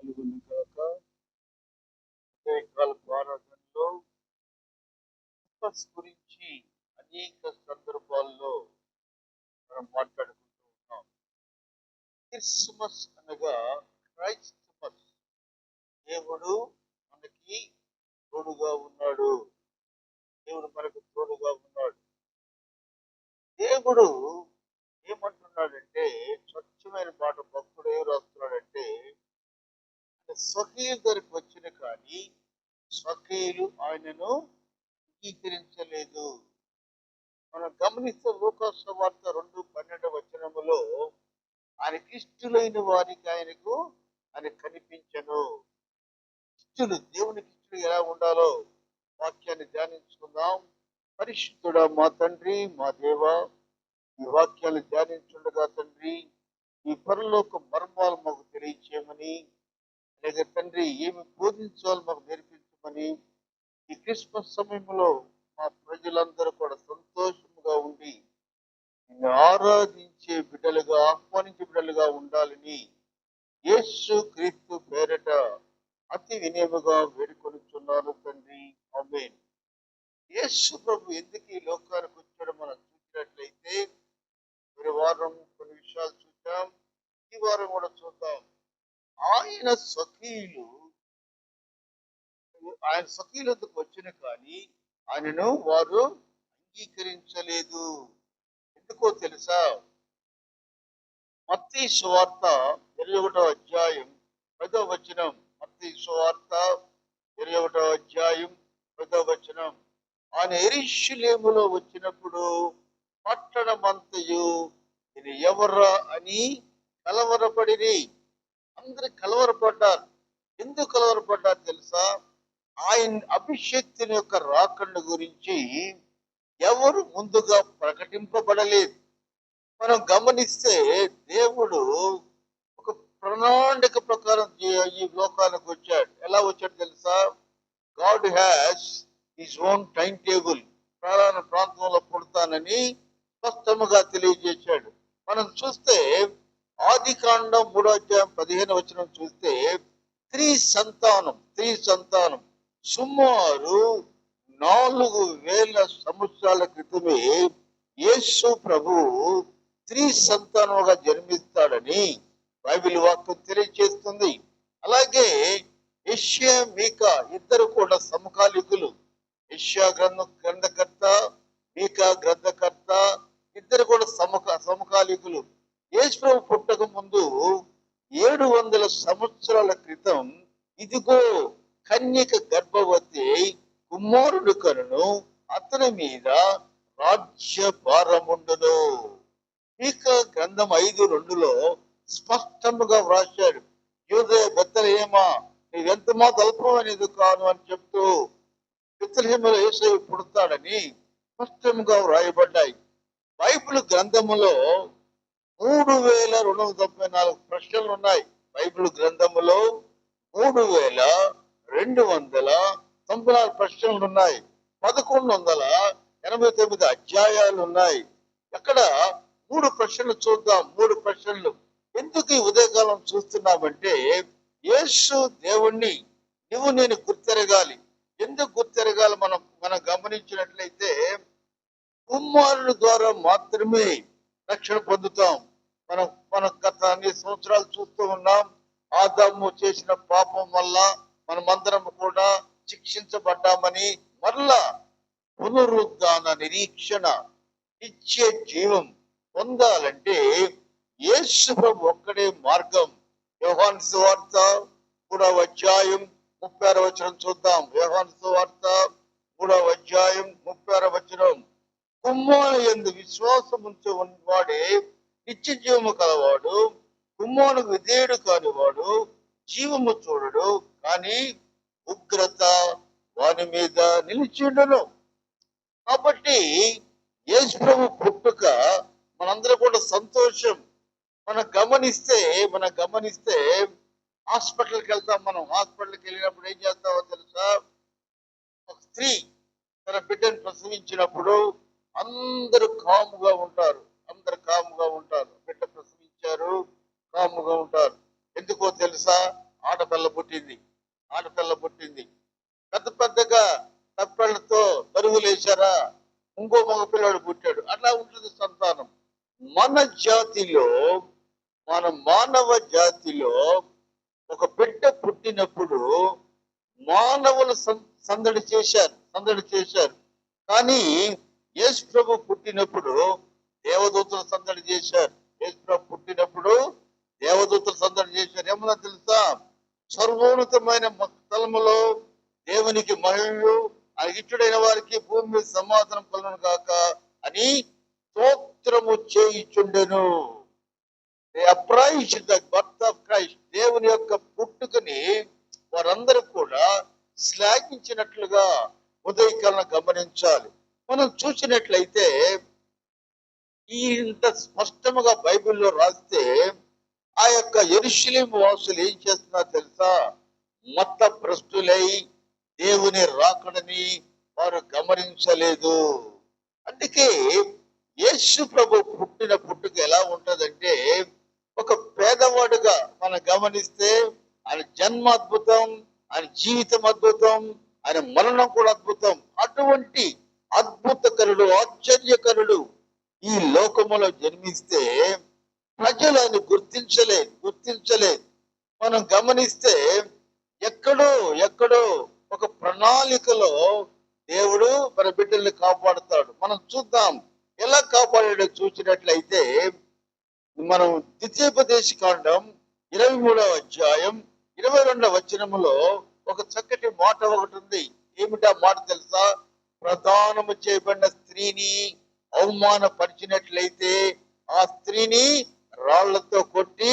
కలుగును గాక. ఉదయకాల ఆరాధనలో క్రిస్మస్ గురించి అనేక సందర్భాల్లో మనం మాట్లాడుకుంటూ ఉన్నాం. క్రిస్మస్ అనగా క్రైస్తమస్, దేవుడు మనకి తోడుగా ఉన్నాడు. దేవుడు మనకు తోడుగా ఉన్నాడు. దేవుడు ఏమంటున్నాడంటే, స్వచ్ఛమైన మాట భక్తుడు ఏం రాస్తున్నాడంటే, స్వకీయుల దగ్గరికి వచ్చిన కానీ స్వకీయులు ఆయనను అంగీకరించలేదు. మనం గమనిస్తే లూకాసు సువార్త 2:12 ఆయనకి ఇష్టలైన వారికి ఆయన కనిపించను. ఇష్టలు, దేవునికి ఇష్టలు ఎలా ఉండాలో వాక్యాన్ని ధ్యానించుకుందాం. పరిశుద్ధుడా మా తండ్రి, మా దేవ, ఈ వాక్యాలు ధ్యానించుండగా తండ్రి, ఈ పరలోక మర్మాలు మాకు తెలియచేయమని, లేక తండ్రి ఏమి బోధించాలో మాకు నేర్పించమని, ఈ క్రిస్మస్ సమయంలో మా ప్రజలందరూ కూడా సంతోషముగా ఉండి నిన్ను ఆరాధించే బిడ్డలుగా, ఆహ్వానించే బిడ్డలుగా ఉండాలని యేసు క్రీస్తు పేరట అతి వినయముగా వేడుకొనుచున్నాను తండ్రి. ఆమేన్. యేసు ప్రభు ఎందుకు ఈ లోకానికి వచ్చాడో మనం చూసినట్లయితే, మరి వారం కొన్ని విషయాలు చూద్దాం, ఈ వారం కూడా చూద్దాం. ఆయన స్వకీయులకు వచ్చిన కానీ ఆయనను వారు అంగీకరించలేదు. ఎందుకో తెలుసా? మత్తయి సువార్త 21 మత్తయి సువార్త 21 ఆయన యెరూషలేములో వచ్చినప్పుడు పట్టణమంతయు ఇది ఎవరా అని కలవరపడిరి. అందరు కలవరపడ్డారు. ఎందుకు కలవరపడ్డారు తెలుసా? ఆయన అభిషేక్తుని యొక్క రాకడ గురించి ఎవరు ముందుగా ప్రకటింపబడలేదు. మనం గమనిస్తే దేవుడు ఒక ప్రణాళిక ప్రకారం ఈ లోకానికి వచ్చాడు. ఎలా వచ్చాడు తెలుసా? God has his own time table. ప్రధాన ప్రాంతంలో పుడతానని స్పష్టముగా తెలియజేశాడు. మనం చూస్తే ఆదికాండం 3:15 చూస్తే స్త్రీ సంతానం సుమారు 4000 సంవత్సరాల క్రితమే యేసు ప్రభు స్త్రీ సంతానముగా జన్మిస్తాడని బైబిల్ వాక్యం తెలియజేస్తుంది. అలాగే యెషయా, మీకా ఇద్దరు కూడా సమకాలికులు. యెషయా గ్రంథకర్త, మీకా గ్రంథకర్త ఇద్దరు కూడా సమకాలికులు. యేసు ప్రభు పుట్టక ముందు 700 సంవత్సరాల క్రితం ఇదిగో కన్యక గర్భవతి కుమారుడు కనును, అతని మీద రాజ్య భారముండును. మీకా గ్రంథం 5:2 స్పష్టముగా వ్రాశాడు. యూదయ బెత్లెహేమా, నీవెంత మాత్రం అల్పమైనది కాను అని చెప్తూ బెత్లెహేములో యేసు పుడతాడని స్పష్టంగా వ్రాయబడ్డాయి. బైబిల్ గ్రంథములో 3294 ప్రశ్నలు ఉన్నాయి. బైబిల్ గ్రంథములో 3294 ప్రశ్నలు ఉన్నాయి. 1189 అధ్యాయాలు ఉన్నాయి. అక్కడ 3 ప్రశ్నలు చూద్దాం. 3 ప్రశ్నలు ఎందుకు ఈ ఉదయకాలం చూస్తున్నామంటే, యేసు దేవుణ్ణి నువ్వు నేను గుర్తెరగాలి. ఎందుకు గుర్తెరగాలి? మనం గమనించినట్లయితే కుమారుడు ద్వారా మాత్రమే రక్షణ పొందుతాం. మనం గత అన్ని సంవత్సరాలు చూస్తూ ఉన్నాం. ఆదాము చేసిన పాపం వల్ల మనమందరం కూడా శిక్షించబడ్డామని, మరలా పునరుద్ధాన నిరీక్షణ, నిత్య జీవం పొందాలంటే యేసు ప్రభు ఒక్కడే మార్గం. యోహాను సువార్త 3:36 చూద్దాం. యోహాను సువార్త 3:36 కుమారుని యందు విశ్వాసం ఉంచే వాడే నిత్య జీవము కలవాడు, కుమారునికి విధేయుడు కానివాడు జీవము చూడడు, కానీ ఉగ్రత వాని మీద నిలిచిండును. కాబట్టి యేసు ప్రభు పుట్టుక మనందరూ కూడా సంతోషం. మనం గమనిస్తే హాస్పిటల్కి వెళ్తాం. మనం హాస్పిటల్కి వెళ్ళినప్పుడు ఏం చేస్తామో తెలుసా? ఒక స్త్రీ తన బిడ్డను ప్రసవించినప్పుడు అందరూ కాముగా ఉంటారు. బిడ్డ ప్రసవించారు, కాముగా ఉంటారు. ఎందుకో తెలుసా? ఆడపిల్ల పుట్టింది, ఆడపిల్ల పుట్టింది. పెద్ద పెద్దగా తప్పలతో పరుగులేశారా, ఇంకో మగ పిల్లడు పుట్టాడు. అట్లా ఉంటుంది సంతానం. మన జాతిలో, మన మానవ జాతిలో ఒక బిడ్డ పుట్టినప్పుడు మానవులు సందడి చేశారు. కానీ యేసు ప్రభు పుట్టినప్పుడు దేవదూతలు సందడి చేశారు. యేసు ప్రభు పుట్టినప్పుడు దేవదూతలు సందడి చేశారు. ఏమన్నా తెలుసా? సర్వోన్నతమైన స్థలములో దేవునికి మహిమయు, ఆ ఇష్టడైన వారికి భూమి మీద సమాధానం కలుగును గాక అని స్తోత్రము చేయుచుండెను. Appraised the birth of Christ. దేవుని యొక్క పుట్టుకని వారందరూ కూడా శ్లాఘించినట్లుగా ఉదయకాలను గమనించాలి. మనం చూసినట్లయితే ఇంత స్పష్టముగా బైబిల్లో రాస్తే ఆ యొక్క యెరూషలేము వాసులు ఏం చేస్తున్నారో తెలుసా? మత భ్రష్టులై దేవుని రాకడని వారు గమనించలేదు. అందుకే యేసు ప్రభు పుట్టిన పుట్టుక ఎలా ఉంటదంటే, ఒక పేదవాడుగా మనం గమనిస్తే ఆయన జన్మ అద్భుతం, ఆయన జీవితం అద్భుతం, ఆయన మరణం కూడా అద్భుతం. అటువంటి అద్భుతకరుడు, ఆశ్చర్యకరుడు ఈ లోకములో జన్మిస్తే ప్రజలు ఆయన గుర్తించలేదు. మనం గమనిస్తే ఎక్కడో ఒక ప్రణాళికలో దేవుడు మన బిడ్డల్ని కాపాడుతాడు. మనం చూద్దాం ఎలా కాపాడాడో. చూసినట్లయితే మనం ద్వితీయోపదేశకాండం 23వ అధ్యాయం 22వ వచనములో ఒక చక్కటి మాట ఒకటి ఉంది. ఏమిటా మాట తెలుసా? ప్రదానము చేయబడిన స్త్రీని అవమానపరిచినట్లయితే ఆ స్త్రీని రాళ్లతో కొట్టి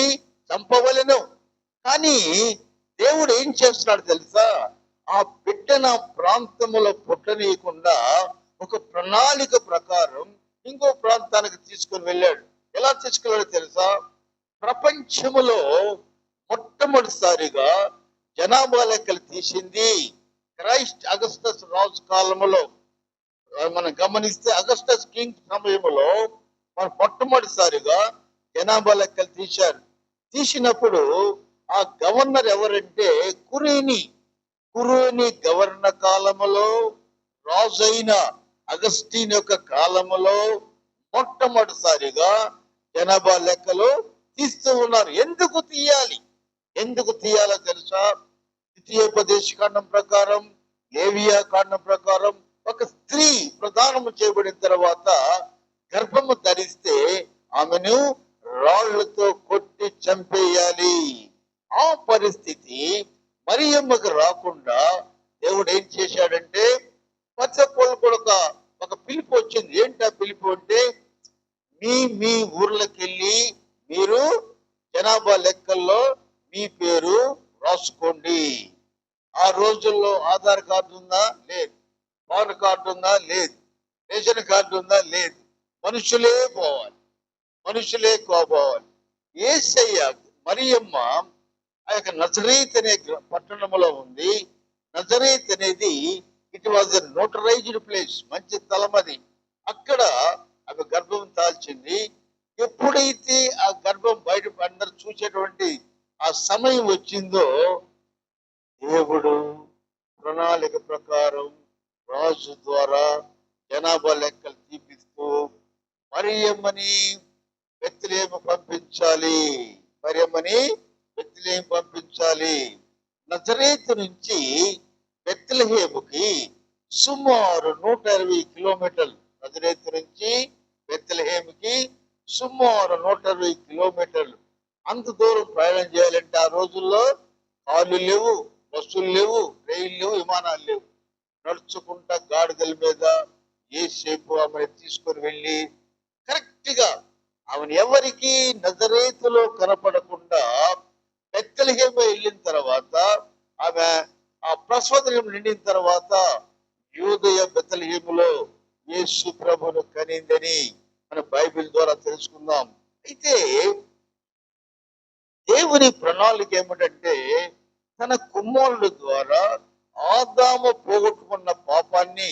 చంపవలెను. కానీ దేవుడు ఏం చేస్తున్నాడు తెలుసా? ఆ బిడ్డన ప్రాంతములో పుట్టనీయకుండా ఒక ప్రణాళిక ప్రకారం ఇంకో ప్రాంతానికి తీసుకొని వెళ్ళాడు. ఎలా తీసుకెళ్ళాడో తెలుసా? ప్రపంచములో మొట్టమొదటిసారిగా జనాభా లెక్కలు తీసింది క్రైస్ట్ అగస్టస్ రాజు కాలంలో. మనం గమనిస్తే అగస్టస్ కింగ్ సమయంలో మన మొట్టమొదటిసారిగా జనాభా లెక్కలు తీసినప్పుడు ఆ గవర్నర్ ఎవరంటే కురేని గవర్నర్ కాలములో రాజైన అగస్టిన్ యొక్క కాలములో మొట్టమొదటిసారిగా జనాభా లెక్కలు తీస్తూ ఉన్నారు. ఎందుకు తీయాలో తెలుసా? ద్వితీయోపదేశకాండం ప్రకారం, లేవియా కాండం ప్రకారం ఒక స్త్రీ ప్రదానము చేయబడిన తర్వాత గర్భము ధరిస్తే ఆమెను రాళ్లతో కొట్టి చంపేయాలి. ఆ పరిస్థితి మరియమ్మకు రాకుండా దేవుడు ఏం చేశాడంటే, పచ్చపోళ్ళు కూడా ఒక పిలుపు వచ్చింది. ఏంటి ఆ పిలుపు అంటే, మీ ఊర్లకెళ్ళి మీరు జనాభా లెక్కల్లో మీ పేరు రాసుకోండి. ఆ రోజుల్లో ఆధార్ కార్డు ఉందా? లేదు. పాన్ కార్డు ఉందా? లేదు. రేషన్ కార్డు ఉందా? లేదు. మనుషులే పోవాలి. యేసయ్య, మరియమ్మ ఆ యొక్క నజరేత్ అనే పట్టణంలో ఉంది. నజరేత్ అనేది it was a notarised place, మంచి స్థలం అది. అక్కడ ఆమె గర్భం దాల్చింది. ఎప్పుడైతే ఆ గర్భం బయట అందరు చూసేటువంటి ఆ సమయం వచ్చిందో, దేవుడు ప్రణాళిక ప్రకారం రాజు ద్వారా జనాభా లెక్కలు తీపిస్తూ మరియమ్మని బెత్లెహేము పంపించాలి. నజరేతు నుంచి బెత్లెహేముకి సుమారు 120 కిలోమీటర్లు. నజరేతు నుంచి బెత్లెహేముకి సుమారు 120 కిలోమీటర్లు. అంత దూరం ప్రయాణం చేయాలంటే ఆ రోజుల్లో కార్లు లేవు, బస్సులు లేవు, రైళ్లు లేవు, విమానాలు లేవు. నడుచుకుంటా గాడిదల మీద యేసేపు ఆమెను తీసుకొని వెళ్ళి కరెక్ట్ గా ఆమెను ఎవరికి నజరేతులో కనపడకుండా బెత్లెహేము వెళ్ళిన తర్వాత, ఆమె ఆ ప్రసవం నిండిన తర్వాత యూదయ బెత్లెహేములో యేసు ప్రభువును కనిందని మన బైబిల్ ద్వారా తెలుసుకుందాం. అయితే దేవుని ప్రణాళిక ఏమిటంటే, తన కుమారుడు ద్వారా ఆదాము పోగొట్టుకున్న పాపాన్ని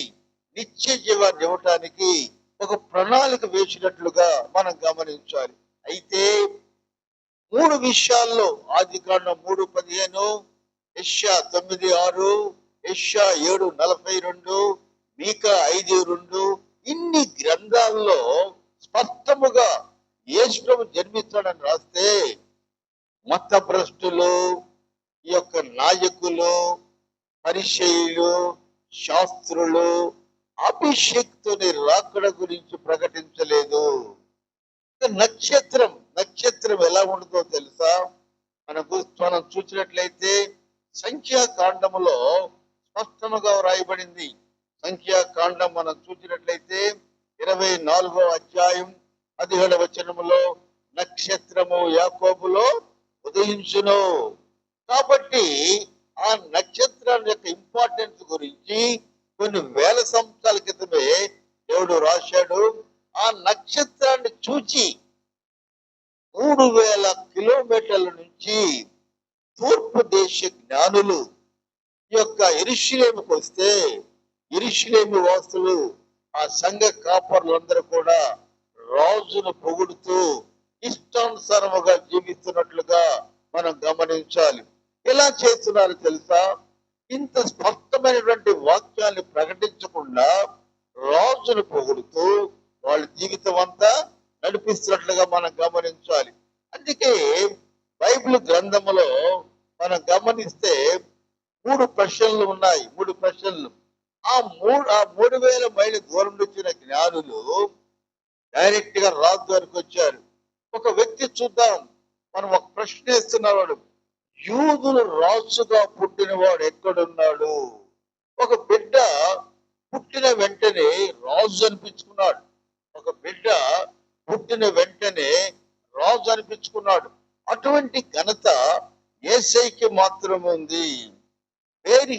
నిత్య జీవాన్ని ఇవ్వటానికి ఒక ప్రణాళిక వేసినట్లుగా మనం గమనించాలి. అయితే 3 విషయాల్లో, ఆదికాండం 3:15, యెషయా 9:6, యెషయా 7:42, మీకా 5:2, ఇన్ని గ్రంథాల్లో స్పష్టముగా యేసు ప్రభు జన్మిస్తాడని రాస్తే మతభ్రష్టులు, ఈ యొక్క నాయకులు, పరిచయులు, శాస్త్రులు అభిషేక్తుని రాకడ గురించి ప్రకటించలేదు. నక్షత్రం ఎలా ఉండదో తెలుసా? మనం చూసినట్లయితే సంఖ్యాకాండములో స్పష్టముగా వ్రాయబడింది. సంఖ్యాకాండం మనం చూసినట్లయితే 24వ అధ్యాయం 17వ వచనములో నక్షత్రము యాకోబులో ఉదయించును. కాబట్టి ఆ నక్షత్రం యొక్క ఇంపార్టెన్స్ గురించి కొన్ని వేల సంవత్సరాల క్రితమే దేవుడు రాశాడు. ఆ నక్షత్రాన్ని చూచి 3000 కిలోమీటర్ల నుంచి తూర్పు దేశ జ్ఞానులు ఈ యొక్క యెరూషలేముకు వస్తే యెరూషలేము వాసులు, ఆ సంఘ కాపరులందరూ కూడా రాజును పొగుడుతూ ఇష్టానుసారముగా జీవిస్తున్నట్లుగా మనం గమనించాలి. ఎలా చేస్తున్నారు తెలుసా? ఇంత స్పష్టమైనటువంటి వాక్యాన్ని ప్రకటించకుండా రాజును పొగుడుతూ వాళ్ళ జీవితం అంతా నడిపిస్తున్నట్లుగా మనం గమనించాలి. అందుకే బైబిల్ గ్రంథములో మనం గమనిస్తే 3 ప్రశ్నలు ఉన్నాయి. 3 ప్రశ్నలు. ఆ 3000 మైళ్ళ దూరం వచ్చిన జ్ఞానులు డైరెక్ట్ గా రాజు దగ్గరికి వచ్చారు. ఒక వ్యక్తి చూద్దాం, మనం ఒక ప్రశ్న వేస్తున్నాడు, యూదులు రాజుగా పుట్టినవాడు ఎక్కడున్నాడు? ఒక బిడ్డ పుట్టిన వెంటనే రాజు అనిపించుకున్నాడు. ఒక బిడ్డ పుట్టిన వెంటనే రాజు అనిపించుకున్నాడు. అటువంటి ఘనత యేసయ్యకి మాత్రం ఉంది. Where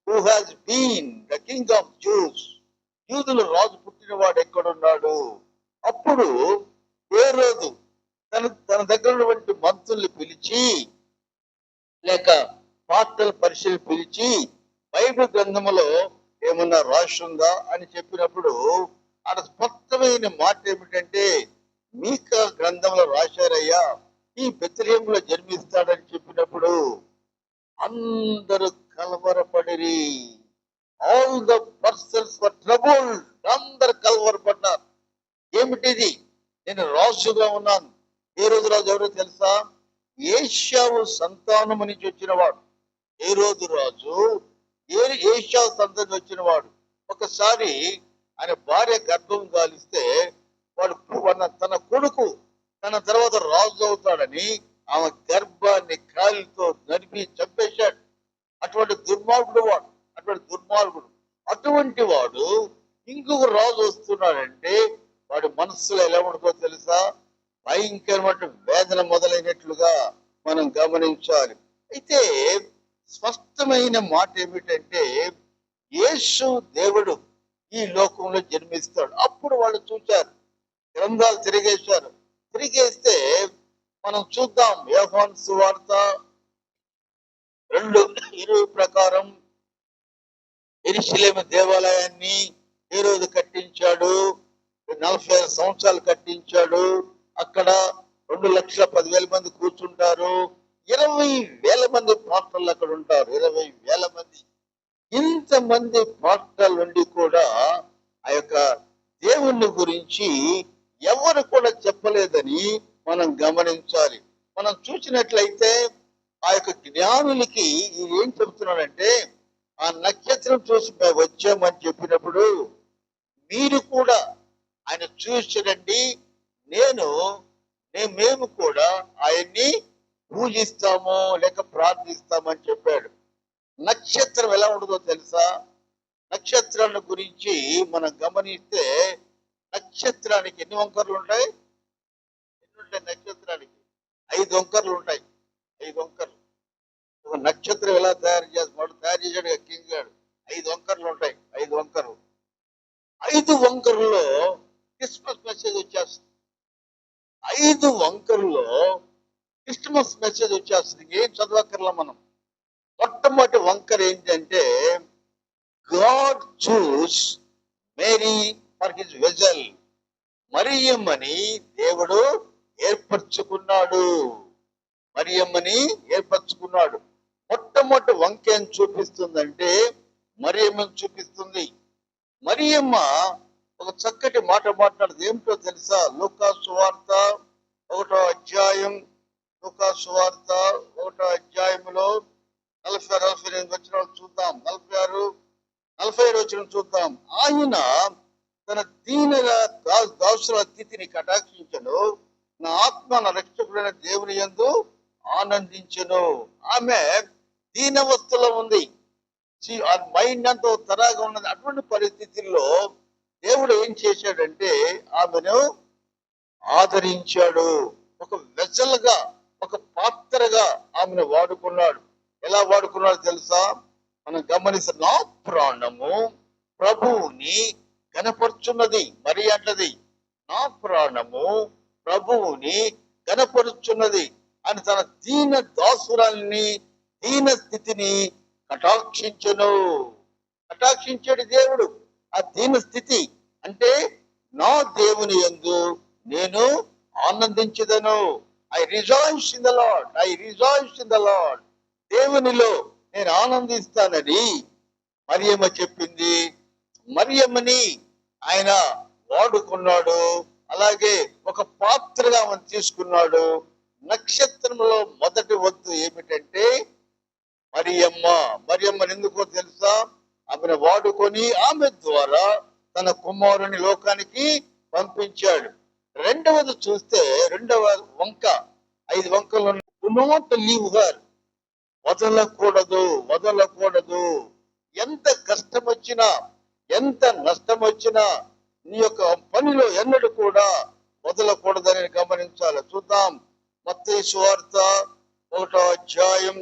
who has been the king of Jews, యూదులు రాజు పుట్టినవాడు ఎక్కడున్నాడు? అప్పుడు హేరోదు తన దగ్గర ఉన్నటువంటి మంత్రుల్ని పిలిచి, లేక పాత్రల పరిశీలి పిలిచి, బైబిల్ గ్రంథములో ఏమన్నా రాసిందా అని చెప్పినప్పుడు ఆడ స్పష్టమైన మాట ఏమిటంటే, మీకా గ్రంథంలో రాశారయ్యా, ఈ బెత్లెహేములో జన్మిస్తాడని చెప్పినప్పుడు అందరూ కలవరపడిరి. All the persons were troubled. అందరు కలవరపడ్డారు. ఏమిటిది? నేను రాజుగా ఉన్నాను. ఏ రోజు రాజు ఎవరో తెలుసా? ఏషావు సంతానము నుంచి వచ్చినవాడు. ఏ రోజు రాజు ఏషావు సంతానం వచ్చినవాడు. ఒకసారి ఆయన భార్య గర్భం గాలిస్తే వాడు తన కొడుకు తన తర్వాత రాజు అవుతాడని ఆమె గర్భాన్ని కాలితో నడిపి చంపేశాడు. అటువంటి దుర్మార్గుడు వాడు. అటువంటి వాడు ఇంకొక రాజు వస్తున్నాడంటే వాడి మనస్సులో ఎలా ఉంటుందో తెలుసా? భయంకరమైన వేదన మొదలైనట్లుగా మనం గమనించాలి. అయితే స్పష్టమైన మాట ఏమిటంటే, యేసు దేవుడు ఈ లోకంలో జన్మిస్తాడు. అప్పుడు వాళ్ళు చూశారు, గ్రంథాలు తిరిగేస్తే మనం చూద్దాం. యోహాను సువార్త 2:20 ప్రకారం యెరూషలేము దేవాలయాన్ని హేరోదు కట్టించాడు. 45 సంవత్సరాలు కట్టించాడు. అక్కడ 2,10,000 మంది కూర్చుంటారు. 20,000 మంది పాస్టర్లు అక్కడ ఉంటారు. 20,000 మంది. ఇంతమంది పాస్టర్లు ఉండి కూడా ఆ యొక్క దేవుని గురించి ఎవరు కూడా చెప్పలేదని మనం గమనించాలి. మనం చూసినట్లయితే ఆ యొక్క జ్ఞానులకి ఏం చెప్తున్నాడంటే, ఆ నక్షత్రం చూసి వచ్చామని చెప్పినప్పుడు మీరు కూడా ఆయన చూసిరండి, మేము కూడా ఆయన్ని పూజిస్తాము లేక ప్రార్థిస్తామని చెప్పాడు. నక్షత్రం ఎలా ఉండదో తెలుసా? నక్షత్రాల గురించి మనం గమనిస్తే నక్షత్రానికి ఎన్ని వంకర్లు ఉంటాయి? నక్షత్రానికి 5 వంకర్లు ఉంటాయి. 5 వంకర్లు. ఒక నక్షత్రం ఎలా తయారు చేశాడు కింగ్ గారు. 5 వంకర్లు ఉంటాయి. 5 వంకర్లు. 5 వంకర్లలో క్రిస్మస్ మెసేజ్ వచ్చేస్తుంది. 5 వంకర్లో క్రిస్మస్ మెసేజ్ వచ్చేస్తుంది. ఏం చదవక్కర్లా మనం. మొట్టమొదటి వంకర ఏంటంటే, God chose Mary for his vessel. మరియమ్మని దేవుడు ఏర్పరచుకున్నాడు. మొట్టమొదటి మొట్టమొదటి వంకేం చూపిస్తుందంటే మరియమ్మను చూపిస్తుంది. మరియమ్మ ఒక చక్కటి మాట మాట్లాడుతుంది. ఏమిటో తెలుసా? లూకా సువార్త 1వ అధ్యాయం, లూకా సువార్త 1వ అధ్యాయంలో 40-48 వచనాలు చూద్దాం. 46-47 వచనం చూద్దాం. ఆయన తన దీన దాసుల స్థితిని కటాక్షించను, నా ఆత్మ నా రక్షకుడైన దేవుని యందు ఆనందించను. ఆమె దీనవస్థలో ఉంది. ఆ మైండ్ అంతా తరాగా ఉన్నది. అటువంటి పరిస్థితుల్లో దేవుడు ఏం చేశాడంటే ఆమెను ఆదరించాడు. ఒక వెసలుగా, ఒక పాత్రగా ఆమెను వాడుకున్నాడు. ఎలా వాడుకున్నాడు తెలుసా? మనం గమనిస్తే, నా ప్రాణము ప్రభువుని గణపరుచున్నది. మరి అంటది, నా ప్రాణము ప్రభువుని గణపరుచున్నది అని తన దీన దాసురాల్ని, దీన స్థితిని కటాక్షించను. కటాక్షించాడు దేవుడు. ఆ దీన స్థితి అంటే, నా దేవుని యందు నేను ఆనందించదను. I rejoice in the Lord, I rejoice in the Lord. దేవునిలో నేను ఆనందిస్తానని మరియమ్మ చెప్పింది. మరియమ్మని ఆయన వాడుకున్నాడు. అలాగే ఒక పాత్రగా మనం తీసుకున్నాడు. నక్షత్రంలో మొదటి వద్దు ఏమిటంటే మరియమ్మ. మరియమ్మని ఎందుకో తెలుసా? ఆమెను వాడుకొని ఆమె ద్వారా తన కుమారుని లోకానికి పంపించాడు. రెండవది చూస్తే, రెండవ వంక, 5 వంకలు. డు నాట్ లీవ్ హర్, వదలకూడదు, వదలకూడదు. ఎంత కష్టం వచ్చినా, ఎంత నష్టం వచ్చినా నీ యొక్క పనిలో ఎన్నడూ కూడా వదలకూడదని గమనించాలి. చూద్దాం. మత్తయి సువార్త 1వ అధ్యాయం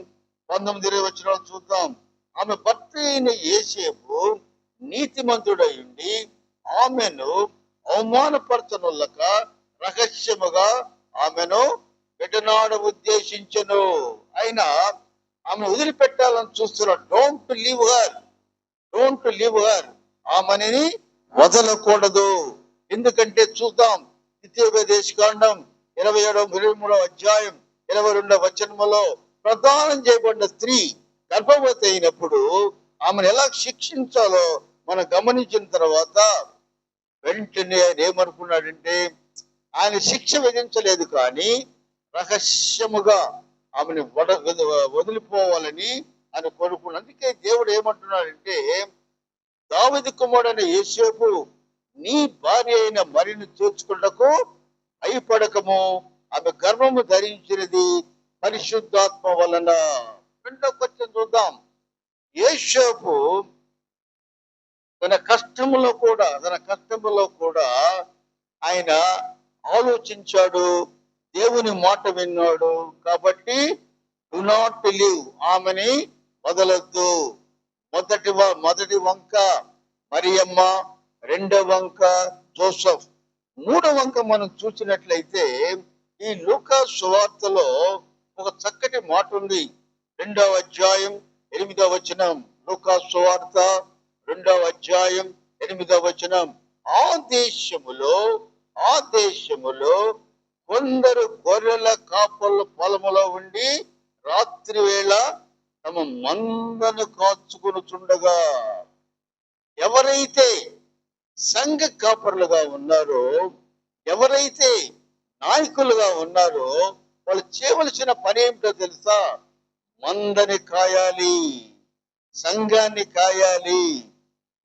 19-20 వచనాలు చూద్దాం. ఆమె భర్త అయిన యేసేపు నీతిమంతుడై ఉండి ఆమెను అవమానపరచనులక రహస్యముగా ఆమెను విడనాడ ఉద్దేశించెను. అయినా ఆమె వదిలిపెట్టాలని చూస్తున్నాడు. Don't leave her, don't leave her. ఆమెని వదలకూడదు. ఎందుకంటే చూద్దాం, ద్వితీయోపదేశకాండం 27-23 అధ్యాయం 22 వచనములో ప్రదానం చేయబడిన స్త్రీ గర్భవతి అయినప్పుడు ఆమెను ఎలా శిక్షించాలో మనం గమనించిన తర్వాత వెంటనే ఆయన ఏమనుకున్నాడంటే, ఆయన శిక్ష విధించలేదు, కానీ రహస్యముగా ఆమెను వదిలిపోవాలని ఆయన కోరుకున్నాడు. అందుకే దేవుడు ఏమంటున్నాడంటే, దావీదు కుమారుడైన యోసేపు, నీ భార్య అయిన మరియను చేర్చుకున్నకు భయపడకము, ఆమె గర్భము ధరించినది పరిశుద్ధాత్మ వలన. రెండో కొంచెం చూద్దాం. యోసేపు తన కష్టములో కూడా ఆయన ఆలోచించాడు, దేవుని మాట విన్నాడు. కాబట్టి డు నాట్ లీవ్, ఆమెని వదలొద్దు. మొదటి వంక మరియమ్మ, రెండవ వంక జోసెఫ్. మూడవ వంక మనం చూసినట్లయితే ఈ లూకా సువార్తలో ఒక చక్కటి మాట ఉంది. 2వ అధ్యాయం 8వ వచనం. లూకా సువార్త 2వ అధ్యాయం 8వ వచనం. ఆ దేశములో కొందరు గొర్రెల కాపర్ల పొలములో ఉండి రాత్రి వేళ తమ మందను కాచుకొనుచుండగా. ఎవరైతే సంఘ కాపర్లుగా ఉన్నారో, ఎవరైతే నాయకులుగా ఉన్నారో, వాళ్ళు చేయవలసిన పని ఏమిటో తెలుసా? మందని కాయాలి, సంఘాన్ని కాయాలి,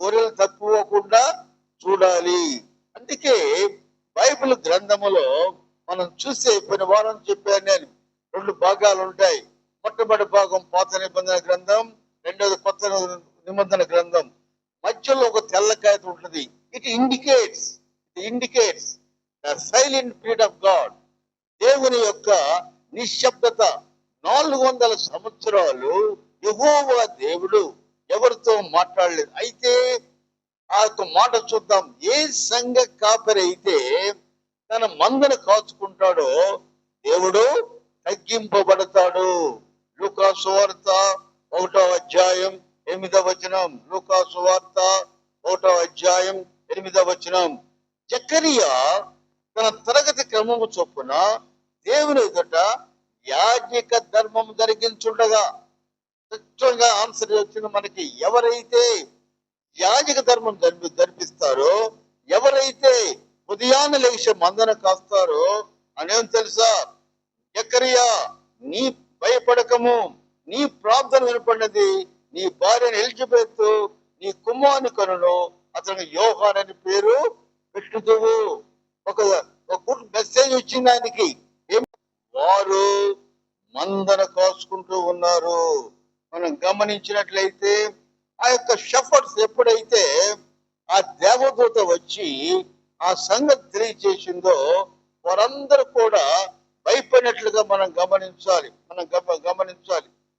గొర్రెలు తప్పుకోకుండా చూడాలి. అందుకే బైబిల్ గ్రంథములో మనం చూసే పోయిన వారం చెప్పాను నేను, 2 భాగాలు ఉంటాయి. మొట్టమొదటి భాగం పాత నిబంధన గ్రంథం, రెండవది కొత్త నిబంధన గ్రంథం. మధ్యలో ఒక తెల్ల కాగితం ఉంటుంది. It indicates the silent period of God. దేవుని యొక్క నిశ్శబ్దత. 400 సంవత్సరాలు యెహోవా దేవుడు ఎవరితో మాట్లాడలేదు. అయితే ఆ యొక్క మాట చూద్దాం. ఏ సంఘ కాపరి అయితే తన మందను కాచుకుంటాడో దేవుడు తగ్గింపబడతాడు. లూకా సువార్త 1వ అధ్యాయం 8వ వచనం. లూకా సువార్త 1వ అధ్యాయం 8వ వచనం. జకరియా తన తరగతి క్రమము చొప్పున దేవుని ఎదుట యాజక ధర్మం జరిగించుండగా. స్పష్టంగా ఆన్సర్ వచ్చింది మనకి. ఎవరైతే యాజక ధర్మం జరిపిస్తారో, ఎవరైతే ఉదయాన్నే లేచి మందన కాస్తారో అనేం తెలుసా? జకరియా, నీ భయపడకము, నీ ప్రార్థన వినపడినది, నీ భార్యను ఎలిజబెత్ నీ కుమారుని కనును, అతనికి యోహాన్ అని పేరు పెట్టుదువు. ఒక గుడ్ మెసేజ్ వచ్చింది ఆయనకి. వారు మందన కాసుకుంటూ ఉన్నారు. మనం గమనించినట్లయితే ఆ యొక్క షెఫర్డ్స్ ఎప్పుడైతే ఆ దేవదూత వచ్చి ఆ సంగతి తెలియచేసిందో వారందరూ కూడా భయపడినట్లుగా మనం గమనించాలి.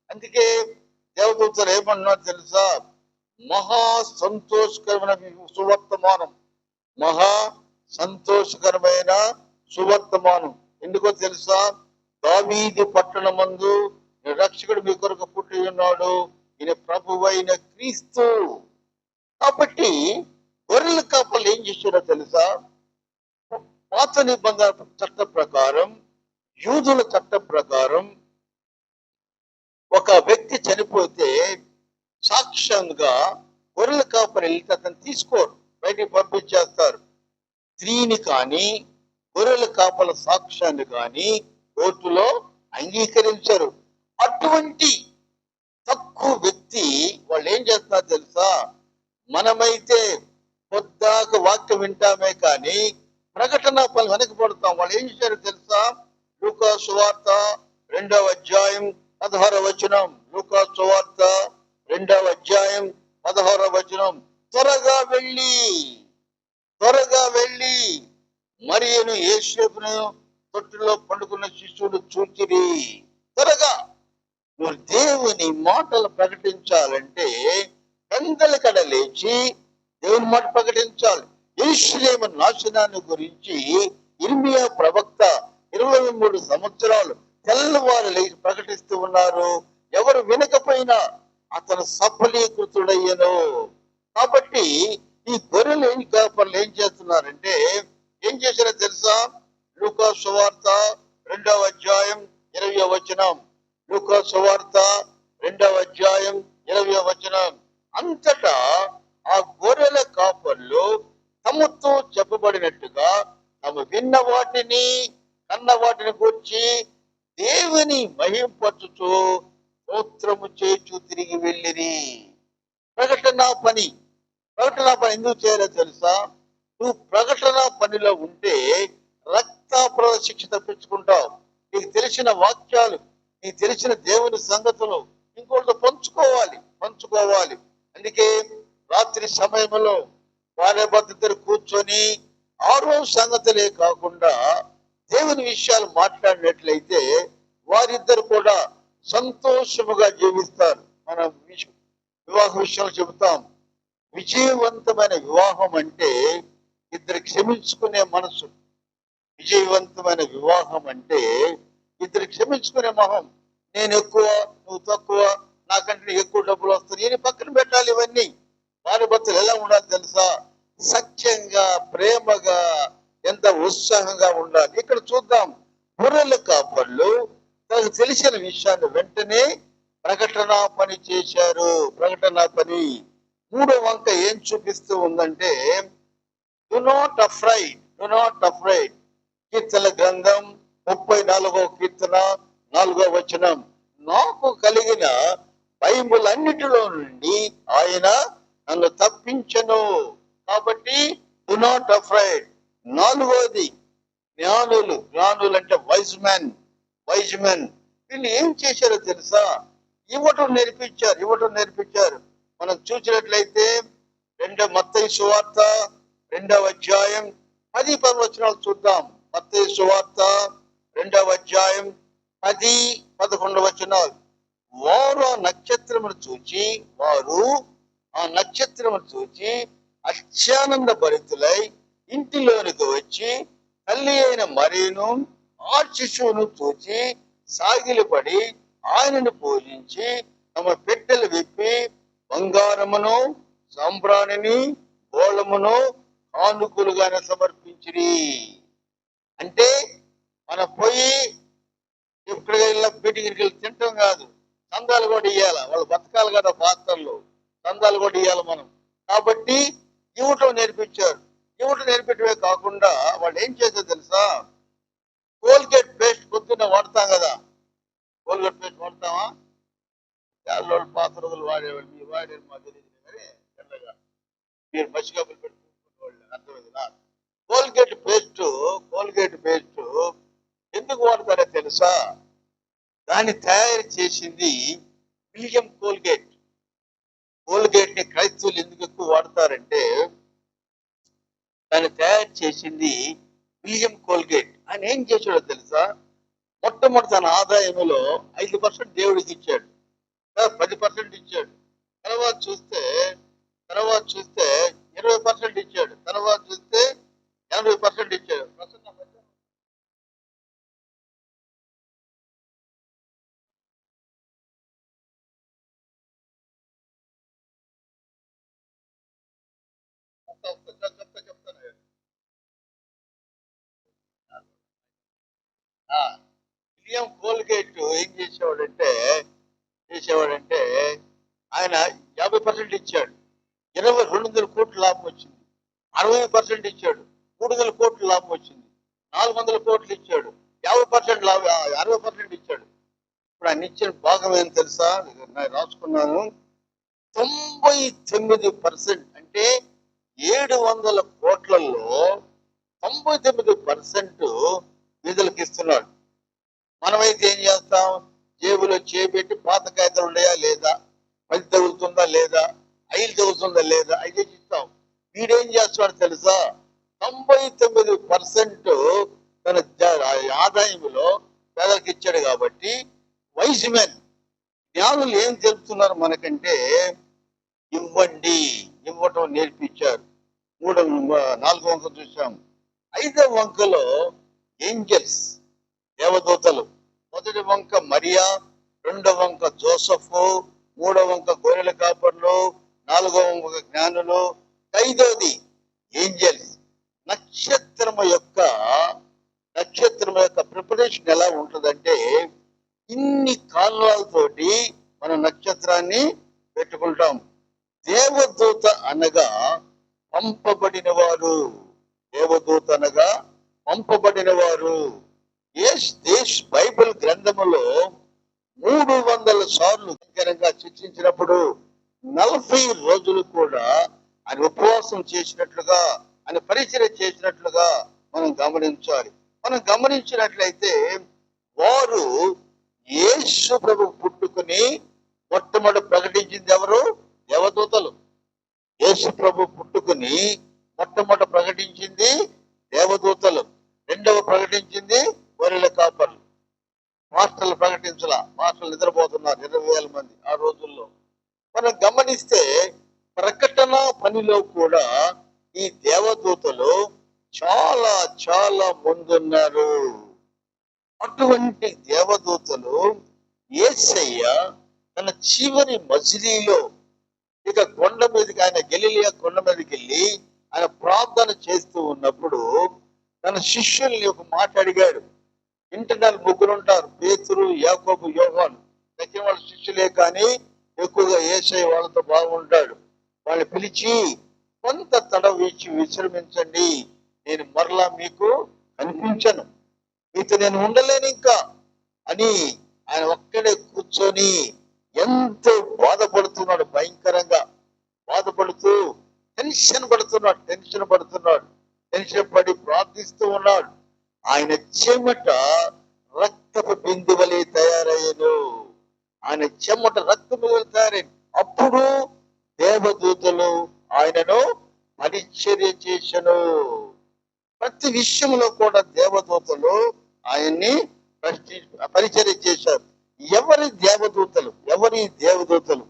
అందుకే దేవదూతలు ఏమన్నారు తెలుసా? మహా సంతోషకరమైన సువర్తమానం, మహా సంతోషకరమైన సువర్తమానం. ఎందుకో తెలుసా? దావీదు పట్టణమందు రక్షకుడు మీ కొరకు పుట్టి ఉన్నాడు, ఈయన ప్రభువైన క్రీస్తు. కాబట్టి గొర్రెల కాపలు ఏం చేశారో తెలుసా? పాత నిబంధన చట్ట ప్రకారం, యూదుల చట్ట ప్రకారం ఒక వ్యక్తి చనిపోతే సాక్ష్యంగా గొర్రెల కాపరి వెళ్తే అతను తీసుకోరు, బయటికి పంపించేస్తారు. స్త్రీని కానీ గొర్రెల కాపల సాక్ష్యాన్ని కానీ కోర్టులో అంగీకరించరు. అటువంటి తక్కువ వ్యక్తి వాళ్ళు ఏం చేస్తున్నారు తెలుసా? మనమైతే పొద్దాక వాక్యం వింటామే కానీ ప్రకటన పనులు వెనకబడతాం. వాళ్ళు ఏం చేశారు తెలుసా? లూకా సువార్త 2వ అధ్యాయం 16వ వచనం. లూకా సువార్త 2వ అధ్యాయం 16వ వచనం. త్వరగా వెళ్ళి మరియును యేసేపును తొట్టులో పండుకున్న శిశువును చూచిరి. త్వరగా నువ్వు దేవుని మాటలు ప్రకటించాలంటే పెందల కడ లేచి దేవుని మాట ప్రకటించాలి. యెరూషలేము నాశనాన్ని గురించి ఇర్మియా ప్రవక్త 23 సంవత్సరాలు తెల్లవారు లేచి ప్రకటిస్తూ ఉన్నారు. ఎవరు వినకపోయినా అతను సఫలీకృతుడయ్యను. కాబట్టి ఈ గొర్రెలు కాపర్లు ఏం చేస్తున్నారంటే, ఏం చేశారో తెలుసా? లూకా సువార్త 2వ అధ్యాయం 20వ వచనం. లూకా సువార్త 2వ అధ్యాయం 20వ వచనం. అంతటా ఆ గొర్రెల కాపర్లు తమతో చెప్పబడినట్టుగా తమ విన్న వాటిని కన్న వాటిని గురించి దేవుని మహింపరచుచు స్తోత్రము చేయుచు తిరిగి వెళ్ళిరి. ప్రకటన పని ఎందుకు చేయాలో తెలుసా? నువ్వు ప్రకటన పనిలో ఉంటే రక్తాపరాధ శిక్ష తప్పించుకుంటావు. నీకు తెలిసిన వాక్యాలు, నీకు తెలిసిన దేవుని సంగతులు ఇంకోటితో పంచుకోవాలి. అందుకే రాత్రి సమయంలో భార్య భర్తలు కూర్చొని ఆ రోజు సంగతులే కాకుండా దేవుని విషయాలు మాట్లాడినట్లయితే వారిద్దరు కూడా సంతోషముగా జీవిస్తారు. మనం వివాహ విషయాలు చెబుతాం. విజయవంతమైన వివాహం అంటే ఇద్దరు క్షమించుకునే మనసు. విజయవంతమైన వివాహం అంటే ఇద్దరు క్షమించుకునే మొహం. నేను ఎక్కువ, నువ్వు తక్కువ, నాకంటే ఎక్కువ డబ్బులు వస్తాయి, నేను పక్కన పెట్టాలి. ఇవన్నీ భార్య భర్తలు ఎలా ఉండాలి తెలుసా? సత్యంగా, ప్రేమగా, ఎంత ఉత్సాహంగా ఉండాలి. ఇక్కడ చూద్దాం, గొర్రెల కాపర్లు తనకు తెలిసిన విషయాన్ని వెంటనే ప్రకటన పని చేశారు. ప్రకటన పని 3వ వంక ఏం చూపిస్తూ ఉందంటే, డు నాట్ అఫ్రైడ్. కీర్తన గ్రంథం 34వ కీర్తన 4వ వచనం. నాకు కలిగిన బైబుల్ అన్నిటిలో నుండి ఆయన నన్ను తప్పించను. కాబట్టి డు నాట్ అఫ్రైడ్. 4వది జ్ఞానులు అంటే వైజ్ మెన్. వీళ్ళు ఏం చేశారో తెలుసా? ఇవ్వటం నేర్పించారు. మనం చూసినట్లయితే మత్తయి సువార్త 2వ అధ్యాయం 10-11 వచనాలు చూద్దాం. మత్తయి సువార్త 2వ అధ్యాయం 10-11 వచనాలు. వారు ఆ నక్షత్రమును చూచి అత్యానంద భరితులై ఇంటిలోనికి వచ్చి తల్లి అయిన మరియను ఆ శిశువును చూచి సాగిలపడి ఆయనను పూజించి తమ పెట్టెలు విప్పి బంగారమును, సాంబ్రాణిని, గోళమును కానుకలుగానే సమర్పించిరి. అంటే మనం పోయి ఎక్కడికి వెళ్ళినా మీటింగ్కి వెళ్ళి తింటాం కాదు. చందాలు కూడా ఇవ్వాలి, వాళ్ళు బతకాలి కదా పాత్రలు, చందాలు కూడా ఇవ్వాలి మనం. కాబట్టి ఇవ్వటం నేర్పించారు. ఇవ్వటం నేర్పించడమే కాకుండా వాళ్ళు ఏం చేశారు తెలుసా, కోల్గేట్ పేస్ట్ పొద్దున్న వాడతాం కదా, కోల్గేట్ పేస్ట్ వాడతామా, చాలా పాత రోజులు వాడేవాళ్ళు, మీరు వాడేది మాకు తెలియదు కానీ తెల్లగా మీరు మసికప్పులు పెట్టుకునే వాళ్ళు అర్థమైంది నాకు. కోల్గేట్ పేస్ట్ ఎందుకు వాడతారో తెలుసా, దాన్ని తయారు చేసింది విలియం కోల్గేట్. కోల్గేట్ ని క్రైస్తవులు ఎందుకు ఎక్కువ వాడతారంటే, దాన్ని తయారు చేసింది విలియం కోల్గేట్. ఆయన ఏం చేశాడో తెలుసా, మొట్టమొదటి తన ఆదాయంలో 5% దేవుడికి ఇచ్చాడు, 10% ఇచ్చాడు, తర్వాత చూస్తే 20% ఇచ్చాడు, తర్వాత చూస్తే 80% ఇచ్చాడు. చెప్తాను. విలియం కోల్గేట్ ఏం చేసేవాడంటే ఆయన 50% ఇచ్చాడు, 200 కోట్ల లాభం వచ్చింది. 60% ఇచ్చాడు, 300 కోట్ల లాభం వచ్చింది. 400 కోట్లు ఇచ్చాడు, 50% లాభం, 60% ఇచ్చాడు. ఇప్పుడు ఆయన ఇచ్చిన భాగం ఏం తెలుసా, నేను రాసుకున్నాను, 99% అంటే 700 కోట్లలో 99% వీధులకు ఇస్తున్నాడు. మనమైతే ఏం చేస్తాం, జేబులో చేపెట్టి పాత కాగితాలు ఉన్నాయా లేదా, పది తగులుతుందా లేదా, ఐదు తగులుతుందా లేదా, అయితే ఇస్తాం. వీడేం చేస్తున్నాడు తెలుసా, 99% తన ఆదాయంలో పేదలకు ఇచ్చాడు. కాబట్టి వైస్ మెన్, జ్ఞానులు ఏం తెలుపుతున్నారు మనకంటే, ఇవ్వటం నేర్పించారు. 4వ వంక చూసాం. 5వ వంకలో ఏంజల్స్, దేవదూతలు. మొదటి వంక మరియా, 2వ వంక జోసఫ్, 3వ వంక గొర్రెల కాపర్లు, 4వ వంక జ్ఞానులు, 5వది ఏంజల్స్. నక్షత్రం యొక్క ప్రిపరేషన్ ఎలా ఉంటుందంటే, ఇన్ని కారణాలతోటి మనం నక్షత్రాన్ని పెట్టుకుంటాం. దేవదూత అనగా పంపబడిన వారు, దేవదూత అనగా పంపబడిన వారు. బైబిల్ గ్రంథములో 300 సార్లు చర్చించినప్పుడు 40 రోజులు కూడా ఆయన ఉపవాసం చేసినట్లుగా, ఆయన పరిచర్య చేసినట్లుగా మనం గమనించాలి. మనం గమనించినట్లయితే వారు యేసు ప్రభు పుట్టుకుని మొట్టమొదటి ప్రకటించింది ఎవరు, దేవదూతలు. యేసు ప్రభు పుట్టుకుని మొట్టమొదటి ప్రకటించింది దేవదూతలు, రెండవ ప్రకటించింది గొర్రెల కాపర్లు. మాస్టర్లు ప్రకటించలా, మాస్టర్లు నిద్రపోతున్నారు 20,000 మంది ఆ రోజుల్లో. మనం గమనిస్తే ప్రకటన పనిలో కూడా ఈ దేవదూతలు చాలా చాలా ముందున్నారు. అటువంటి దేవదూతలు యేసయ్య తన చివరి మజిలీలో ఇక కొండ మీదకి, ఆయన గలిలయ కొండ మీదకి వెళ్ళి ఆయన ప్రార్థన చేస్తూ ఉన్నప్పుడు తన శిష్యుల్ని ఒక మాట అడిగాడు. ఇంటర్నల్ 3 ఉంటారు, పేతురు, యాకోబు, యోహాను. తగ్గిన వాళ్ళ శిష్యులే కానీ ఎక్కువగా యేసయ్య వాళ్ళతో బాగుంటాడు. వాళ్ళని పిలిచి, కొంత తడవ ఇచ్చి విశ్రమించండి, నేను మరలా మీకు కనిపించను, మీతో నేను ఉండలేను ఇంకా అని ఆయన ఒక్కడే కూర్చొని ఎంతో బాధపడుతున్నాడు, భయంకరంగా బాధపడుతూ టెన్షన్ పడుతున్నాడు, టెన్షన్ పడి ప్రార్థిస్తూ ఉన్నాడు. ఆయన చెమట రక్తపు బిందువలే తయారయ్యను, ఆయన చెమట రక్తపు తయారైన. అప్పుడు దేవదూతలు ఆయనను పరిచర్య చేశను. ప్రతి విషయంలో కూడా దేవదూతలు ఆయన్ని పరిచర్య చేశారు. ఎవరి దేవదూతలు?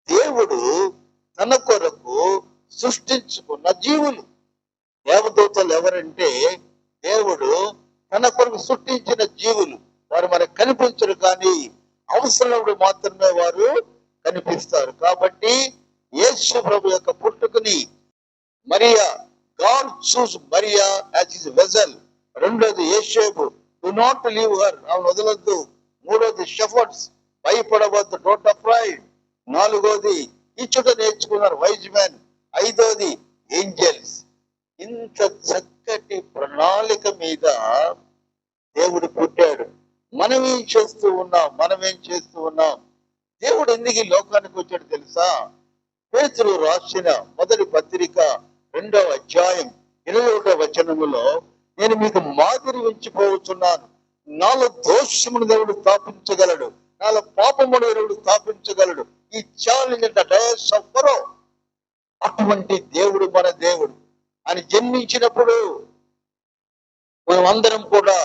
దేవుడు తన కొరకు సృష్టించుకున్న జీవులు. దేవదూతలు ఎవరంటే, దేవుడు తన కొరకు సృష్టించిన జీవులు. వారు మనకు కనిపించరు, కానీ అవసరముడు మాత్రమే వారు కనిపిస్తారు. కాబట్టి యేసు ప్రభు యొక్క పుట్టుకని మరియా, గాడ్ చూస్ మరియా యాజ్ హిస్ వెజల్. రెండోది యేసేపు, డు నాట్ లీవ్ హర్, ఆమె వదలొద్దు. మూడోది షెఫర్డ్స్, భయపడవద్దు, డోంట్ అఫ్రైడ్. నాలుగోది ఇచ్చుట నేర్చుకున్నారు, వైజ్ మ్యాన్. ఐదోది ఏంజల్స్. ఇంత చక్కటి ప్రణాళిక మీద దేవుడు పుట్టాడు. మనమేం చేస్తూ ఉన్నాం? దేవుడు ఎందుకు ఈ లోకానికి వచ్చాడు తెలుసా? పేతురు రాసిన మొదటి పత్రిక 2వ అధ్యాయం 21వ వచనములో, నేను మీకు మాదిరి ఉంచిపోతున్నాను, నాలో దోషమును దేవుడు స్థాపించగలడు, నాలో పాపమును దేవుడు స్థాపించగలడు. ఈ ఛాలెంజ్ ద డయస్ ఆఫ్ ఫరో. అటువంటి దేవుడు మన దేవుడు. ఆయన జన్మించినప్పుడు మనం అందరం కూడా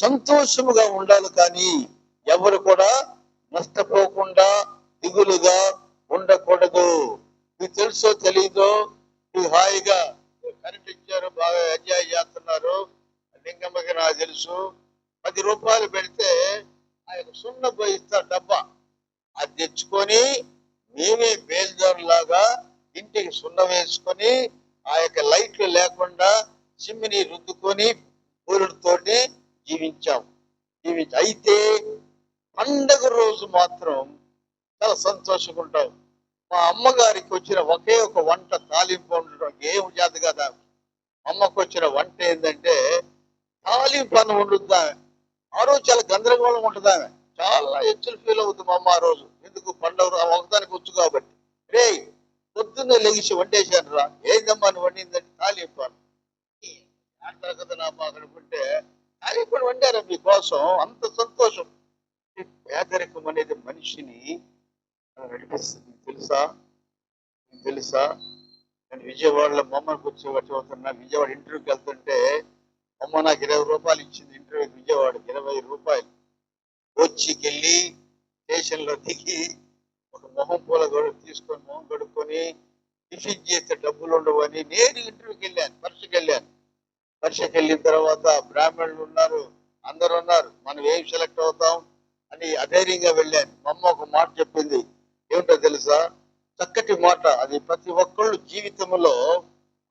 సంతోషముగా ఉండాలి, కానీ ఎవరు కూడా నష్టపోకుండా దిగులుగా ఉండకూడదు. మీకు తెలుసో తెలీదో, మీకు హాయిగా కరెంట్ ఇచ్చారు, బాగా ఎంజాయ్ చేస్తున్నారు. లింగమ్మకి నాకు తెలుసు, 10 రూపాయలు పెడితే ఆ యొక్క సున్న పోయిస్తా డబ్బా, అది తెచ్చుకొని మేమే బేల్దారులాగా ఇంటికి సున్న వేసుకొని ఆ యొక్క లైట్లు లేకుండా చిమ్మిని రుద్దుకొని పూరుడితోటి జీవించాం. అయితే పండగ రోజు మాత్రం చాలా సంతోషంగా ఉంటాం. మా అమ్మగారికి వచ్చిన ఒకే ఒక వంట తాలింపు ఉండడం ఏం చేత కదా. అమ్మకు వచ్చిన వంట ఏంటంటే తాలింపు అన్నం వండుద్దా. ఆ రోజు చాలా గందరగోళం ఉంటుంది. ఆమె చాలా హెచ్చులు ఫీల్ అవుతుంది మా అమ్మ ఆ రోజు. ఎందుకు? పండగ ఒకదానికి వచ్చు కాబట్టి. రే పొద్దున్నే లెగిసి వండేశాను రా. ఏందమ్మా నువ్వు వండిందంటే తాలింపు అని. కదా నా అక్కడికుంటే తాలింపు వండారా మీకోసం. అంత సంతోషం. పేదరికం అనేది మనిషిని నడిపిస్తుంది. తెలుసా నేను విజయవాడలో బొమ్మకు వచ్చి విజయవాడ ఇంటర్వ్యూకి వెళ్తుంటే అమ్మ నాకు 20 రూపాయలు ఇచ్చింది. ఇంటర్వ్యూకి విజయవాడకి 20 రూపాయలు. కోచికెళ్ళి స్టేషన్ లో దిగి ఒక మొహం పూల తీసుకొని మొహం కడుక్కొని టిఫిన్ చేస్తే డబ్బులు ఉండవని నేను ఇంటర్వ్యూకి వెళ్ళాను, పరీక్షకి వెళ్ళిన తర్వాత బ్రాహ్మణులు ఉన్నారు, అందరు ఉన్నారు, మనం ఏం సెలెక్ట్ అవుతాం అని అధైర్యంగా వెళ్ళాను. మా అమ్మ ఒక మాట చెప్పింది, ఏమిటో తెలుసా? చక్కటి మాట. అది ప్రతి ఒక్కళ్ళు జీవితంలో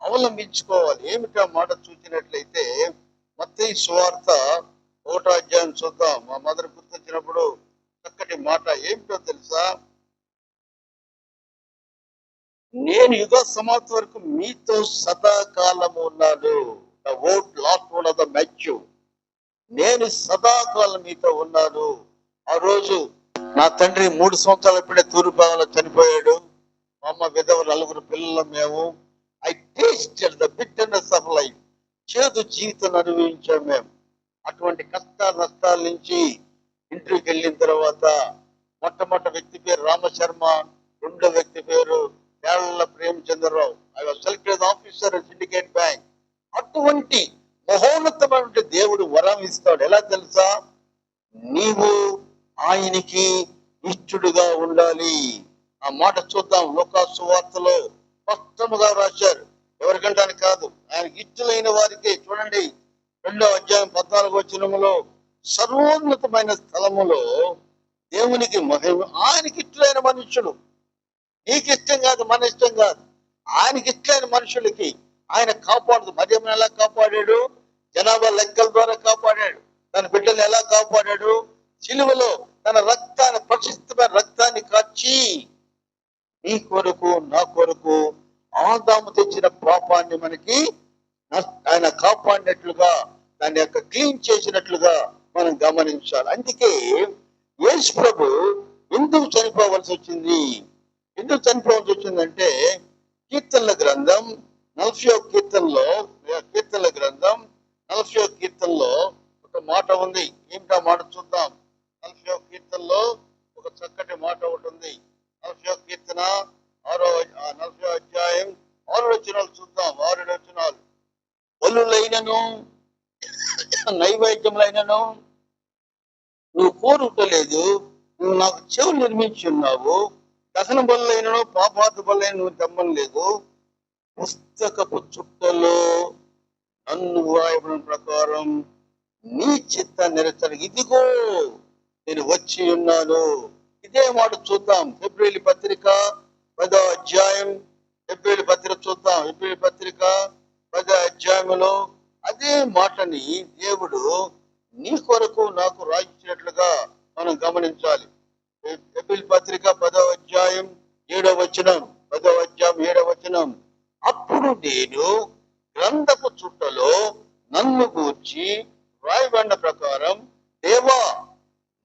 అవలంబించుకోవాలి. ఏమిటా మాట చూసినట్లయితే మత్తయి సువార్త 1వ అధ్యాయం చూద్దాం. మా మదర్ గుర్తొచ్చినప్పుడు చక్కటి మాట ఏమిటో తెలుసా? నేను యుగ సమాప్తి వరకు మీతో సదాకాలము ఉన్నాను. The word last one of the Matthew. నేను సదాకాలం మీతో ఉన్నాను. ఆ రోజు నా తండ్రి 3 సంవత్సరాల ఇప్పుడే తూర్పులో చనిపోయాడు. మా అమ్మ విధవ, 4 పిల్లలు మేము. I tasted the bitterness of life. చేదు జీవితం అనుభవించాం మేము. అటువంటి కష్ట నష్టాల నుంచి ఇంటర్వ్యూకి వెళ్ళిన తర్వాత మొట్టమొదటి వ్యక్తి పేరు రామశర్మ, రెండో వ్యక్తి పేరు Kerala Premachandrarao. I was selected officer syndicate bank. అటువంటి మహోన్నతమైన దేవుడు వరం ఇస్తాడు. ఎలా తెలుసా? నీవు ఆయనకి ఇష్టడుగా ఉండాలి. ఆ మాట చూద్దాం. లూకాసు సువార్తలో స్పష్టముగా రాశారు. ఎవరికంటానికి కాదు, ఆయనకి ఇష్టలైన వారికి. చూడండి 2వ అధ్యాయం 14వ వచనములో, సర్వోన్నతమైన స్థలములో దేవునికి మహిమ. ఆయనకి ఇష్టలైన మనుషులు. నీకు ఇష్టం కాదు, మన ఇష్టం కాదు. ఆయనకి ఇష్టలైన మనుషులకి ఆయన కాపాడు. మర్యమును ఎలా కాపాడాడు? జనాభా లెక్కల ద్వారా కాపాడాడు. తన బిడ్డలు ఎలా కాపాడాడు? సిలువలో తన రక్తాన్ని, ప్రశస్తమైన రక్తాన్ని కార్చి నీ కొరకు నా కొరకు ఆదాము తెచ్చిన పాపాన్ని మనకి ఆయన కాపాడినట్లుగా, దాన్ని యొక్క క్లీన్ చేసినట్లుగా మనం గమనించాలి. అందుకే యేసు ప్రభు ఎందుకు చనిపోవలసి వచ్చింది? అంటే కీర్తనల గ్రంథం 40వ కీర్తనలో ఒక మాట ఉంది. ఏమిటా మాట చూద్దాం. 40వ కీర్తనలో ఒక చక్కటి మాట ఒకటి ఉంది. 40వ కీర్తన 40వ అధ్యాయం 6 వచనాలు చూద్దాం. 6 వచనాలు. బలులైనను నైవేద్యములైనను నువ్వు కోరుటలేదు, నువ్వు నాకు చెవులు నిర్మించి ఉన్నావు. దహన బలులైనను పాపార్థ బలులైన నువ్వు తెమ్మలేదు. పుస్తకపు చుట్టలో నన్ను వ్రాయబడిన ప్రకారం నీ చిత్త నెరవేర్చడానికి ఇదిగో నేను వచ్చి ఉన్నాను. ఇదే మాట చూద్దాం. ఫిబ్రవరి పత్రిక 10వ అధ్యాయం. ఫిబ్రవరి పత్రిక చూద్దాం. ఫిబ్రవరి పత్రిక 10వ అధ్యాయంలో అదే మాటని దేవుడు నీ కొరకు నాకు రాయించినట్లుగా మనం గమనించాలి. ఎపిల్ పత్రిక 10వ అధ్యాయం 7వ వచనం, 10వ అధ్యాయం 7వ వచనం. అప్పుడు నేను గ్రంథపు చుట్టలో నన్ను గూర్చి రాయబడిన ప్రకారం, దేవా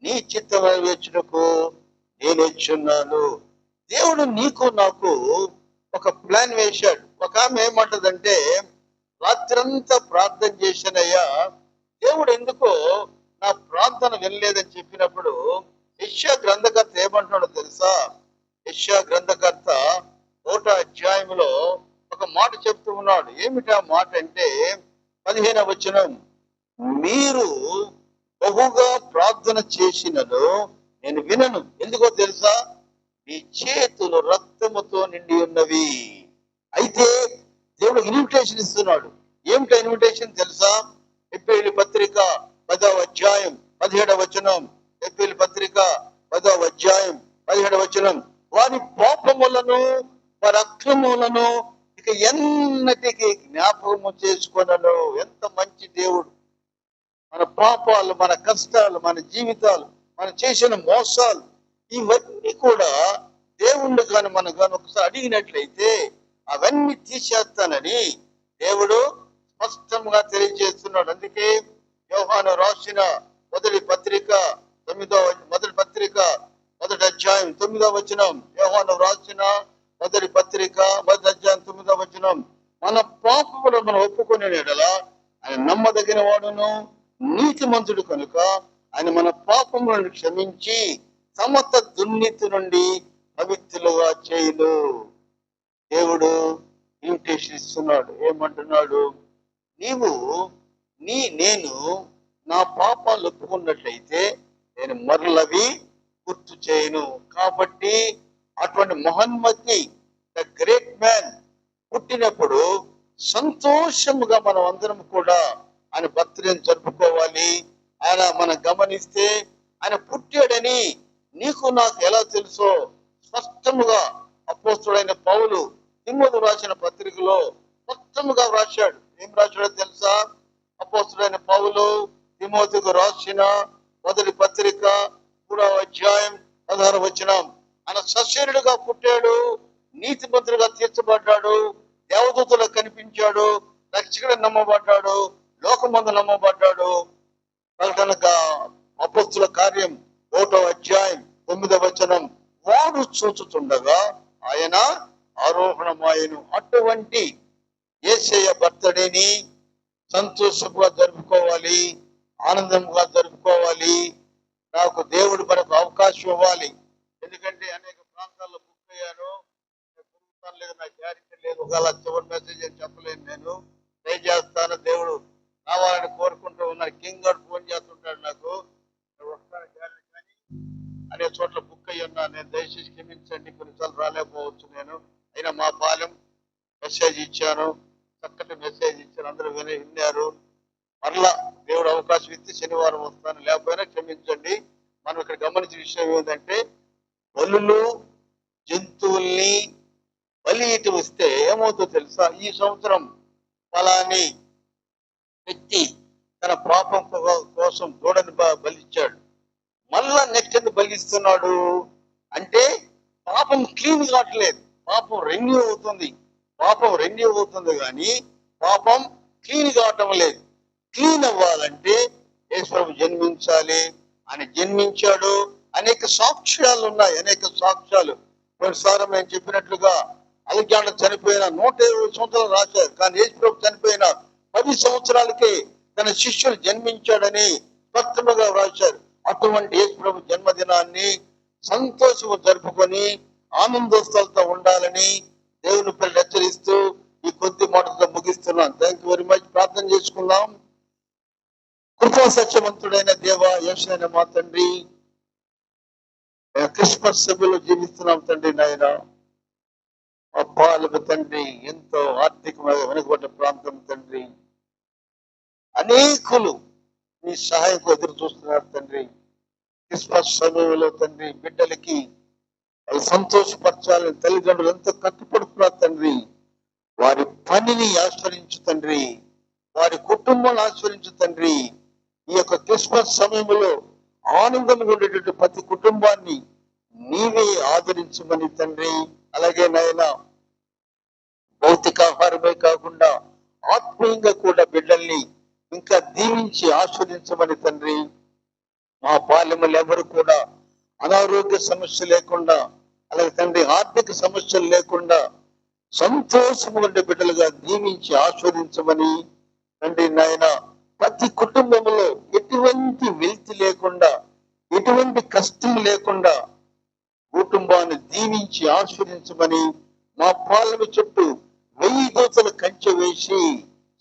నీ చిత్తం నెరవేర్చుటకు నేను వచ్చున్నాను. దేవుడు నీకు నాకు ఒక ప్లాన్ వేశాడు. ఒక ఆమె ఏమంటదంటే, రాత్రంతా ప్రార్థన చేశానయ్యా, దేవుడు ఎందుకో నా ప్రార్థన వినలేదని చెప్పినప్పుడు యెషయా గ్రంథకర్త ఏమంటున్నాడో తెలుసా? యెషయా గ్రంథకర్త 1వ అధ్యాయంలో ఒక మాట చెప్తూ ఉన్నాడు. ఏమిటి ఆ మాట అంటే 15వ వచనం, మీరు బహుగా ప్రార్థన చేసినను నేను వినను. ఎందుకో తెలుసా? మీ చేతులు రక్తముతో నిండి ఉన్నవి. అయితే దేవుడు ఇన్విటేషన్ ఇస్తున్నాడు. ఏమిటా ఇన్విటేషన్ తెలుసా? ఎఫెసీయుల పత్రిక 10వ అధ్యాయం 17వ వచనం, ఎఫెసీయుల పత్రిక 10వ అధ్యాయం 17వ వచనం, వారి పాపములను వారి అక్రమములను ఇక ఎన్నటికీ జ్ఞాపకము చేసుకొనను. ఎంత మంచి దేవుడు! మన పాపాలు, మన కష్టాలు, మన జీవితాలు, మనం చేసిన మోసాలు, ఇవన్నీ కూడా దేవుణ్ణి కానీ మనం కానీ ఒకసారి అడిగినట్లయితే అవన్నీ తీసేస్తానని దేవుడు స్పష్టంగా తెలియజేస్తున్నాడు. అందుకే యోహాను రాసిన మొదటి పత్రిక 1వ అధ్యాయం 9వ వచనం, యోహాను రాసిన మొదటి పత్రిక 1వ అధ్యాయం 9వ వచనం, మన పాపములను మనం ఒప్పుకునే యెడల ఆయన నమ్మదగిన వాడును నీతిమంతుడు కనుక ఆయన మన పాపములను క్షమించి సమస్త దుర్నీతి నుండి పవిత్రులుగా చేయును. దేవుడు ఇన్విటేషన్ ఇస్తున్నాడు. ఏమంటున్నాడు? నేను నా పాపాలు ఒప్పుకున్నట్లయితే నేను మరలవి గుర్తు చేయను. కాబట్టి అటువంటి మహన్మతి, ద గ్రేట్ మ్యాన్ పుట్టినప్పుడు సంతోషముగా మనం అందరం కూడా ఆయన బర్త్డేని జరుపుకోవాలి. ఆయన మనం గమనిస్తే ఆయన పుట్టాడని నీకు నాకు ఎలా తెలుసో స్పష్టముగా అపోస్తుడైన పౌలు తిమోతికి రాసిన పత్రికలో స్పష్టముగా రాశాడు. ఏం రాశాడో తెలుసా? అపోస్తుడైన పౌలు తిమోతికి రాసిన మొదటి పత్రిక 3వ అధ్యాయం 16వ వచనం, ఆయన సశరీరుడుగా పుట్టాడు, నీతిమంతుడుగా తీర్చబడ్డాడు, దేవదూతలకు కనిపించాడు, రక్షకుడు నమ్మబడ్డాడు, లోకమందు నమ్మబడ్డాడు. ప్రకటనగా అపోస్తుల కార్యం 1వ అధ్యాయం 9వ వచనం, వాడు చూచుతుండగా ఆయన ఆరోహణమాయను. అటువంటి యేసయ్య బర్త్డేని సంతోషంగా జరుపుకోవాలి, ఆనందంగా జరుపుకోవాలి. నాకు దేవుడు మనకు అవకాశం ఇవ్వాలి. ఎందుకంటే అనేక ప్రాంతాల్లో బుక్ అయ్యాను, లేదు, నాకు క్లారిటీ లేదు. ఒకవేళ చివరి మెసేజ్ అని చెప్పలేను. నేను ట్రై చేస్తాను. దేవుడు రావాలని కోరుకుంటూ ఉన్నాను. కింగ్ గారు ఫోన్ చేస్తుంటాడు నాకు, వస్తాను కానీ అనే చోట్ల బుక్ అయ్యి ఉన్నా. నేను దయచేసి క్షమించండి, కొన్నిసార్లు రాలేకపోవచ్చు. నేను అయినా మా పాలెం మెసేజ్ ఇచ్చాను, చక్కటి మెసేజ్ ఇచ్చాను, అందరూ విన్నారు. మరలా దేవుడు అవకాశం ఇస్తే శనివారం వస్తాను, లేకపోయినా క్షమించండి. మనం ఇక్కడ గమనించిన విషయం ఏంటంటే, బలులు జంతువుల్ని బలి ఇటు వస్తే ఏమవుతుందో తెలుసా? ఈ సంవత్సరం ఫలాని వ్యక్తి తన పాపం కోసం దూడని బలిచ్చాడు, మళ్ళా నెక్స్ట్ ఎందుకు బలిస్తున్నాడు అంటే పాపం క్లీన్ కావట్లేదు, పాపం రెన్యూ అవుతుంది కానీ పాపం క్లీన్ కావటం లేదు. క్లీన్ అవ్వాలంటే యేసు జన్మించాలి. ఆయన జన్మించాడు. అనేక సాక్ష్యాలు ఉన్నాయి, అనేక సాక్ష్యాలు. కొన్నిసార్లు నేను చెప్పినట్లుగా అలెగ్జాండర్ చనిపోయిన 120 సంవత్సరాలు రాశారు, కానీ యేసు చనిపోయిన 10 సంవత్సరాలకే తన శిష్యులు జన్మించాడని స్పష్టంగా రాశారు. అటువంటి యేసు జన్మదినాన్ని సంతోషంగా జరుపుకొని ఆనందోత్సవాలతో ఉండాలని దేవుని పిల్లలు హెచ్చరిస్తూ ఈ కొద్ది మాటలతో ముగిస్తున్నాను. Thank you very much. ప్రార్థన చేసుకుందాం. కృపా సత్యవంతుడైన దేవ, యేసయ్య మా తండ్రి, క్రిస్మస్ సభలో జీవిస్తున్నాం తండ్రి. నాయన మా పాలకు తండ్రి ఎంతో ఆర్థికంగా వెనుకబడ్డ ప్రాంతం తండ్రి, అనేకులు మీ సహాయం ఎదురు చూస్తున్నారు తండ్రి. క్రిస్మస్ సమయంలో తండ్రి బిడ్డలకి వాళ్ళు సంతోషపరచాలని తల్లిదండ్రులు ఎంతో కట్టుపడుతున్నారు తండ్రి. వారి పనిని ఆస్వాదించు తండ్రి, వారి కుటుంబాన్ని ఆస్వాదించు తండ్రి. ఈ యొక్క క్రిస్మస్ సమయంలో ఆనందంగా ఉండేటువంటి ప్రతి కుటుంబాన్ని నీవే ఆదరించమని తండ్రి. అలాగే నాయన భౌతికాహారమే కాకుండా ఆత్మీయంగా కూడా బిడ్డల్ని ఇంకా దీవించి ఆస్వాదించమని తండ్రి. మా పాలెములు ఎవరు కూడా అనారోగ్య సమస్య లేకుండా, అలాగే తండ్రి ఆర్థిక సమస్యలు లేకుండా సంతోషంగా ఉండే బిడ్డలుగా దీవించి ఆస్వాదించమని తండ్రి నాయన. ప్రతి కుటుంబంలో ఎటువంటి వెలితి లేకుండా, ఎటువంటి కష్టం లేకుండా కుటుంబాన్ని దీవించి ఆస్వాదించమని, మా పాలెము చుట్టూ 1000 దూతలు కంచె వేసి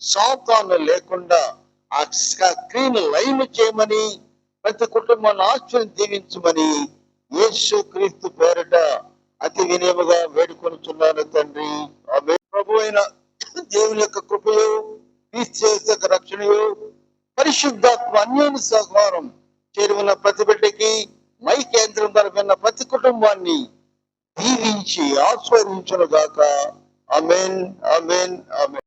సాతాను లేకుండా ఆ స్క్రీన్ లైన్ చేయమని, ప్రతి కుటుంబాన్ని ఆశ్చర్యం దీవించమని యేసు క్రీస్తు పేరట అతి వినయముగా వేడుకొనుచున్నాను తండ్రి. ఆమె ప్రభు అయిన దేవుని యొక్క కృపయో, క్రీస్తు యొక్క రక్షణయో, పరిశుద్ధాత్మ అన్యోన్య సహకారం చేరుకున్న ప్రతి బిడ్డకి, మై కేంద్రం ద్వారా విన్న ప్రతి కుటుంబాన్ని దీవించి ఆస్వాదించును గాక. ఆమేన్, ఆమేన్, ఆమేన్.